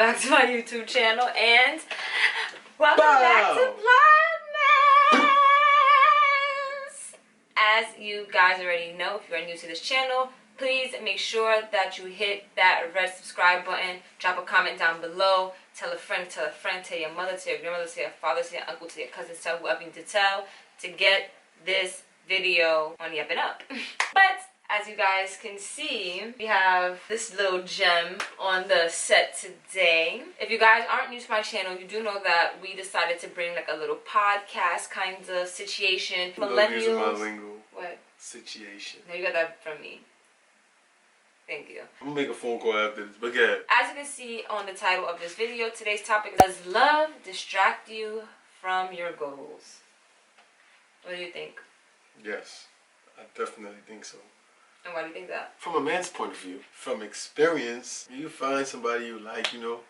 back to my YouTube channel and welcome back to Vlogmas! As you guys already know, if you're new to this channel, please make sure that you hit that red subscribe button, drop a comment down below, tell a friend, tell your mother, tell your grandmother, tell your father, tell your uncle, tell your cousins, tell whoever you need to tell to get this video on the up and up. But as you guys can see, we have this little gem on the set today. If you guys aren't new to my channel, you do know that we decided to bring like a little podcast kind of situation. Millennials. My lingo. What? Situation. No, you got that from me. Thank you. I'm gonna make a phone call after this, but yeah. As you can see on the title of this video, today's topic is: does love distract you from your goals? What do you think? Yes, I definitely think so. And why do you think that? From a man's point of view, from experience, you find somebody you like, you know,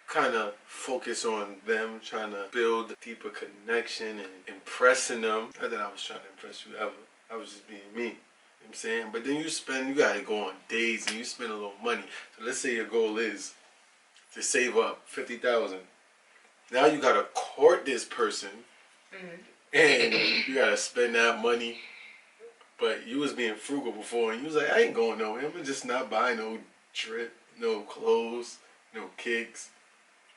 kind of focus on them, trying to build a deeper connection and impressing them. Not that I was trying to impress you ever. I was just being me. You know what I'm saying? But then you gotta go on dates and you spend a little money. So let's say your goal is to save up $50,000. Now you gotta court this person, and you gotta spend that money. But you was being frugal before, and you was like, I ain't going nowhere. I'm just not buying no trip, no clothes, no kicks.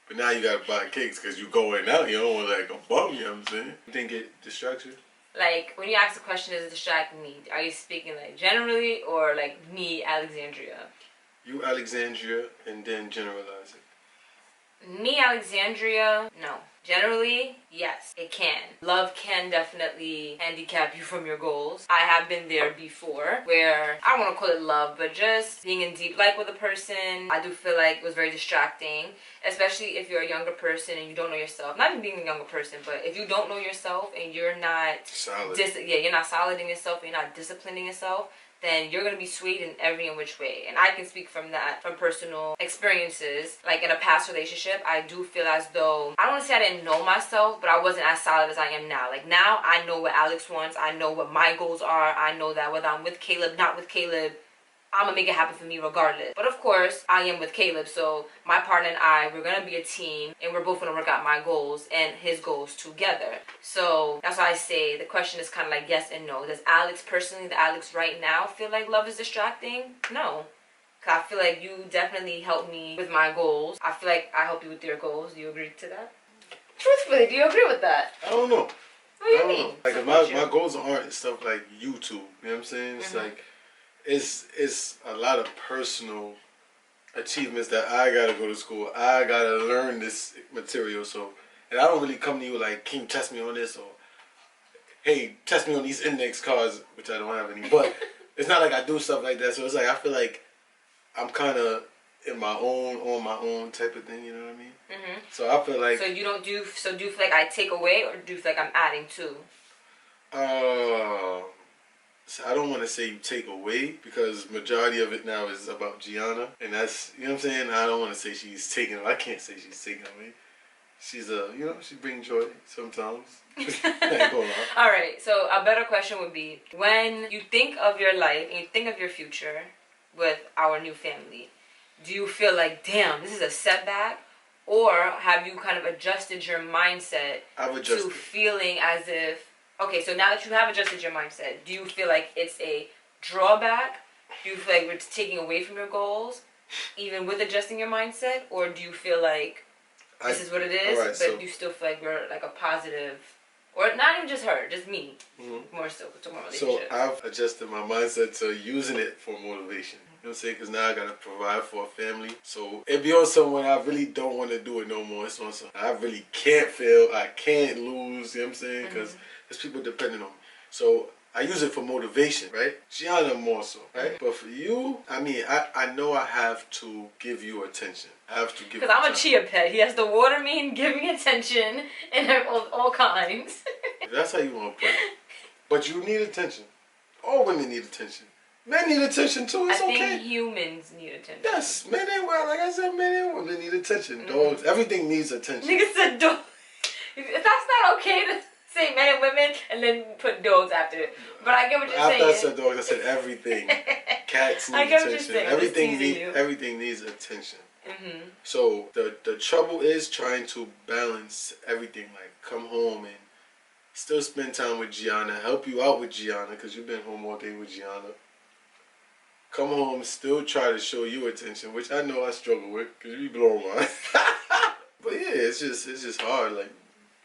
But now you gotta buy kicks because you going out. You don't want like a bum. You know what I'm saying? You think it distracts you? Like when you ask the question, does it distract me? Are you speaking like generally or like me, Alexandria? You, Alexandria, and then generalize it. Me, Alexandria, no. Generally, yes, it can. Love can definitely handicap you from your goals. I have been there before where, I don't want to call it love, but just being in deep like with a person, I do feel like it was very distracting, especially if you're a younger person and you don't know yourself. Not even being a younger person, but if you don't know yourself and you're not solid. You're not solid in yourself and you're not disciplining yourself, then you're going to be swayed in every and which way. And I can speak from that, from personal experiences. Like in a past relationship, I do feel as though, I don't want to say I didn't know myself, but I wasn't as solid as I am now. Like now, I know what Alex wants. I know what my goals are. I know that whether I'm with Caleb, not with Caleb, I'm gonna make it happen for me regardless. But of course, I am with Caleb, so my partner and I, we're gonna be a team, and we're both gonna work out my goals and his goals together. So that's why I say the question is kind of like yes and no. Does Alex, personally, the Alex right now, feel like love is distracting? No. Cause I feel like you definitely helped me with my goals. I feel like I help you with your goals. Do you agree to that? Truthfully, do you agree with that? I don't know. What do you mean? Like my goals aren't stuff like YouTube. You know what I'm saying? It's like it's a lot of personal achievements that I gotta go to school. I gotta learn this material. So, and I don't really come to you like, can you test me on this, or hey, test me on these index cards, which I don't have any. But it's not like I do stuff like that. So it's like I feel like I'm kind of in my own, on my own type of thing. You know what I mean? So I feel like. So you don't do. So do you feel like I take away, or do you feel like I'm adding to? So I don't want to say you take away, because majority of it now is about Gianna, and that's, you know what I'm saying? I don't want to say she's taking away. I can't say she's taking away. She's you know, she brings joy sometimes. Alright, so a better question would be, when you think of your life and you think of your future with our new family, do you feel like, damn, this is a setback? Or have you kind of adjusted your mindset to feeling as if, okay, so now that you have adjusted your mindset, do you feel like it's a drawback? Do you feel like we're taking away from your goals, even with adjusting your mindset? Or do you feel like this is what it is, but so you still feel like we're like a positive, or not even just her, just me, more so, to more relationship? So I've adjusted my mindset to using it for motivation. You know what I'm saying? Because now I got to provide for a family. So it be on someone I really don't want to do it no more. It's on something I really can't fail. I can't lose. You know what I'm saying? Because there's people depending on me. So I use it for motivation, right? Gianna more so, right? But for you, I mean, I know I have to give you attention. I have to give you Because I'm a chia pet. He has to water me and give me attention and all kinds. That's how you want to put it. But you need attention. All women need attention. Men need attention too. It's okay. I think humans need attention. Yes, men and women. Like I said, men and women need attention. Dogs, everything needs attention. Nigga said dog. If that's not okay to say men and women and then put dogs after it. But I get what you're saying. After I said dogs, I said everything. Cats need attention. Everything needs attention. So the trouble is trying to balance everything. Like come home and still spend time with Gianna, help you out with Gianna because you've been home all day with Gianna. Come home, still try to show you attention, which I know I struggle with because you be blowing mine. But yeah, it's just hard. Like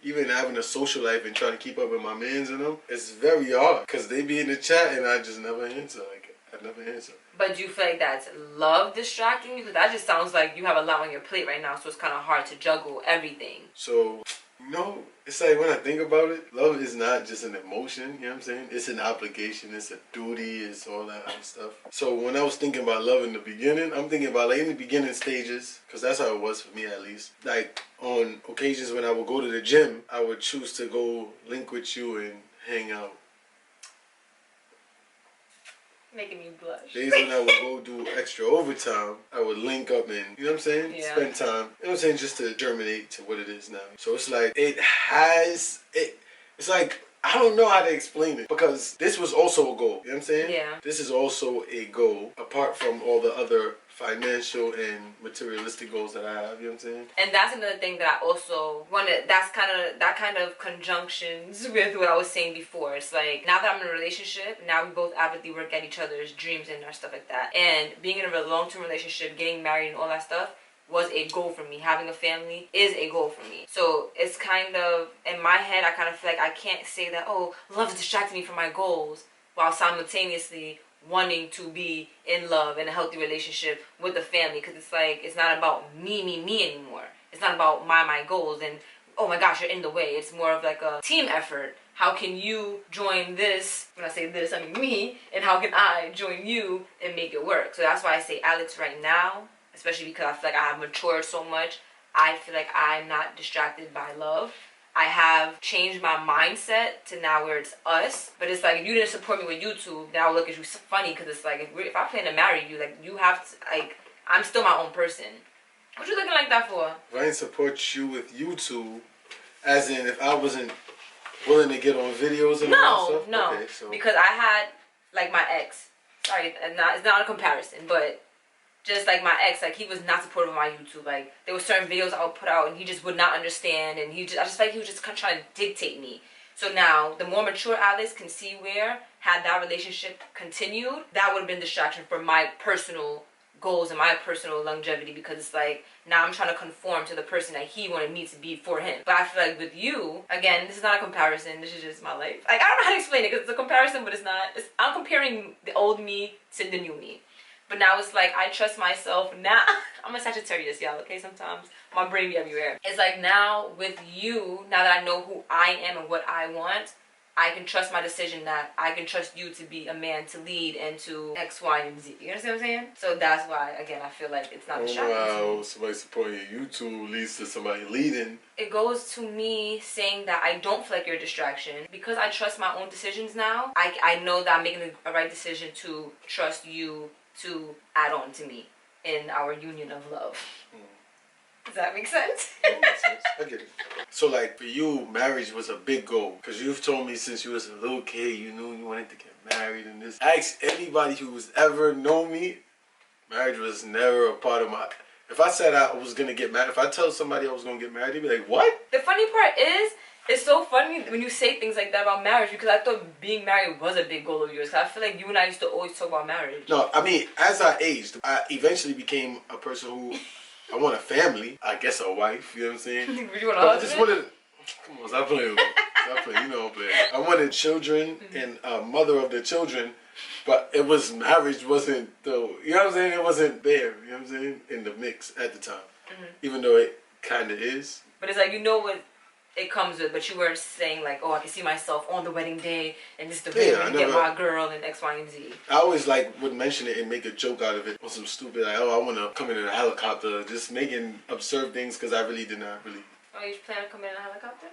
even having a social life and trying to keep up with my mans and them, it's very hard because they be in the chat and I just never answer. Like I never answer. But do you feel like that's love distracting you? Because that just sounds like you have a lot on your plate right now, so it's kind of hard to juggle everything. So. No, it's like when I think about it, love is not just an emotion, you know what I'm saying? It's an obligation, it's a duty, it's all that other stuff. So when I was thinking about love in the beginning, I'm thinking about like in the beginning stages, because that's how it was for me at least. Like on occasions when I would go to the gym, I would choose to go link with you and hang out. Making me blush. Days when I would go do extra overtime, I would link up and, you know what I'm saying? Yeah. Spend time, you know what I'm saying, just to germinate to what it is now. So it's like, it's like, I don't know how to explain it because this was also a goal, you know what I'm saying? Yeah. This is also a goal apart from all the other financial and materialistic goals that I have, you know what I'm saying? And that's another thing that I also wanted, that kind of conjunctions with what I was saying before. It's like, now that I'm in a relationship, now we both avidly work at each other's dreams and our stuff like that. And being in a long-term relationship, getting married and all that stuff was a goal for me. Having a family is a goal for me. So it's kind of, in my head, I kind of feel like I can't say that, oh, love is distracting me from my goals, while simultaneously wanting to be in love in a healthy relationship with the family, because it's like it's not about me anymore. It's not about my goals and oh my gosh you're in the way. It's more of like a team effort. How can you join this? When I say this, I mean me, and how can I join you and make it work? So that's why I say Alex right now, especially because I feel like I have matured so much. I feel like I'm not distracted by love. I have changed my mindset to now where it's us. But it's like, if you didn't support me with YouTube, then I would look at you funny, because it's like, if I plan to marry you, like, you have to, like, I'm still my own person. What you looking like that for? If I didn't support you with YouTube, as in if I wasn't willing to get on videos and all that stuff? No, okay, so. Because I had, like, my ex, sorry, it's not a comparison, but just like my ex, like he was not supportive of my YouTube. Like there were certain videos I would put out and he just would not understand, and I just felt like he was just kind of trying to dictate me. So now the more mature Alice can see where, had that relationship continued, that would have been distraction for my personal goals and my personal longevity, because it's like now I'm trying to conform to the person that he wanted me to be for him. But I feel like with you, again, this is not a comparison, this is just my life. Like I don't know how to explain it because it's a comparison, but it's not. I'm comparing the old me to the new me. But now it's like, I trust myself now. I'm a Sagittarius, y'all, okay? Sometimes my brain be everywhere. It's like now with you, now that I know who I am and what I want, I can trust my decision that I can trust you to be a man to lead and to X, Y, and Z. You understand what I'm saying? So that's why, again, I feel like it's not distracting to me. Somebody supporting your YouTube leads to somebody leading. It goes to me saying that I don't feel like you're a distraction. Because I trust my own decisions now, I know that I'm making a right decision to trust you to add on to me in our union of love. Does that make sense? I get it. So like for you, marriage was a big goal, because you've told me since you was a little kid you knew you wanted to get married and this. Ask anybody who's ever known me, marriage was never a part of my... If I said I was going to get married, if I tell somebody I was going to get married, they'd be like, what? The funny part is, it's so funny when you say things like that about marriage, because I thought being married was a big goal of yours. I feel like you and I used to always talk about marriage. No, I mean, as I aged, I eventually became a person who, I want a family, I guess a wife, you know what I'm saying? You want a husband? I just wanted, come on, stop playing with me. Stop playing, you know I'm playing. I wanted children and a mother of the children, but it was, marriage wasn't, though, you know what I'm saying? It wasn't there, you know what I'm saying? In the mix at the time. Even though it kind of is. But it's like, you know what it comes with, but you weren't saying like, oh, I can see myself on the wedding day and this is the way to get my girl and X, Y, and Z. I always like would mention it and make a joke out of it, or some stupid like, oh, I want to come in a helicopter, just making absurd things, because I really did not really. Oh, you plan to come in a helicopter?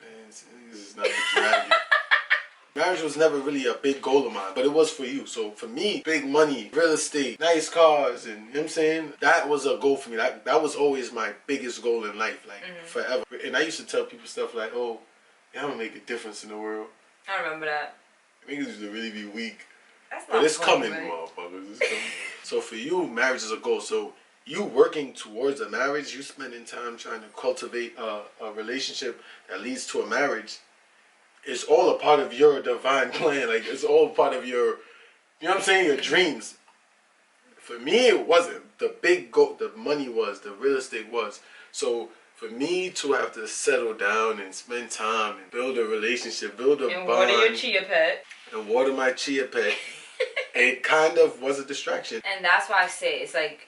Man, this is not the dragon. Marriage was never really a big goal of mine, but it was for you. So for me, big money, real estate, nice cars, and you know what I'm saying? That was a goal for me. That was always my biggest goal in life, like forever. And I used to tell people stuff like, oh, yeah, I'm gonna make a difference in the world. I remember that. Niggas used to really be weak. That's not but it's funny, coming, right? motherfuckers. It's coming. So for you, marriage is a goal. So you working towards a marriage, you spending time trying to cultivate a relationship that leads to a marriage. It's all a part of your divine plan. Like, it's all part of your, you know what I'm saying, your dreams. For me, it wasn't. The big goal, the money was, the real estate was. So for me to have to settle down and spend time and build a relationship, build a bond. And water your chia pet. And water my chia pet. It kind of was a distraction. And that's why I say, it's like,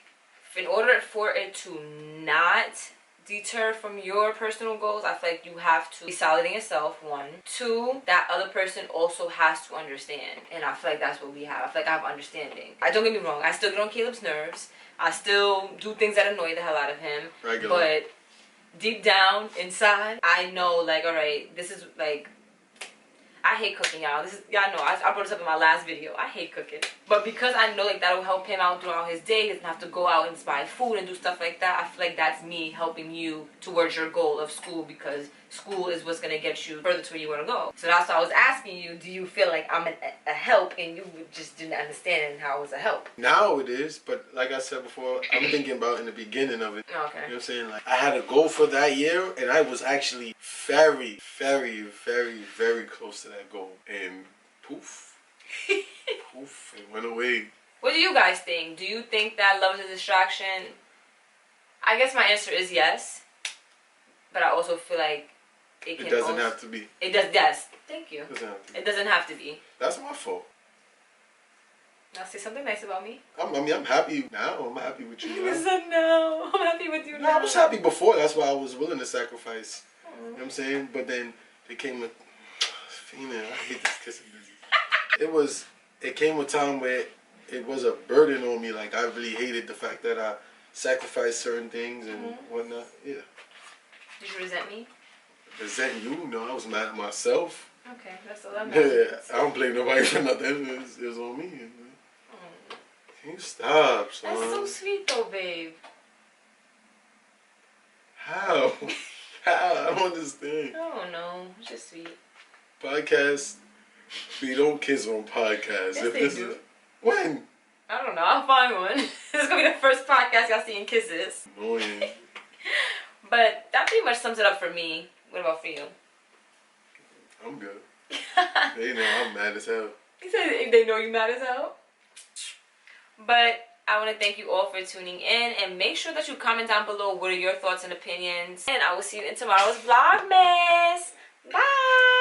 in order for it to not deter from your personal goals, I feel like you have to be solid in yourself, 1. 2, that other person also has to understand. And I feel like that's what we have. I feel like I have understanding. Don't get me wrong, I still get on Caleb's nerves. I still do things that annoy the hell out of him. Regular. But deep down, inside, I know, like, alright, this is, like, I hate cooking, y'all. Y'all know, I brought this up in my last video. I hate cooking. But because I know, like, that'll help him out throughout his day, he doesn't have to go out and buy food and do stuff like that. I feel like that's me helping you towards your goal of school, because school is what's going to get you further to where you want to go. So that's why I was asking you, do you feel like I'm a help, and you just didn't understand how it was a help? Now it is, but like I said before, I'm thinking about in the beginning of it. Okay. You know what I'm saying? Like, I had a goal for that year, and I was actually very, very, very, very close to that goal. And poof, poof, it went away. What do you guys think? Do you think that love is a distraction? I guess my answer is yes. But I also feel like it doesn't have to be. It does, yes. Thank you. It doesn't have to be. It doesn't have to be. That's my fault. Now say something nice about me. I'm happy now. I'm happy with you now. You said no. I'm happy with you now. No, I was happy before. That's why I was willing to sacrifice. You know what I'm saying? But then it came with... Female, I hate this kissing business. It came a time where it was a burden on me. Like, I really hated the fact that I sacrificed certain things and whatnot. Yeah. Did you resent me? Resent you? No, I was mad at myself. Okay, that's all I'm Yeah, I don't blame nobody for nothing. It was on me. Can you stop, son? That's so sweet though, babe. How? How? I don't understand. I don't know. It's just sweet. Podcast. We don't kiss on podcasts. Yes, they do. When? I don't know. I'll find one. This is going to be the first podcast y'all seeing kisses. Annoying. But that pretty much sums it up for me. What about for you? I'm good. They know I'm mad as hell. He said they know you mad as hell. But I want to thank you all for tuning in. And make sure that you comment down below what are your thoughts and opinions. And I will see you in tomorrow's Vlogmas. Bye!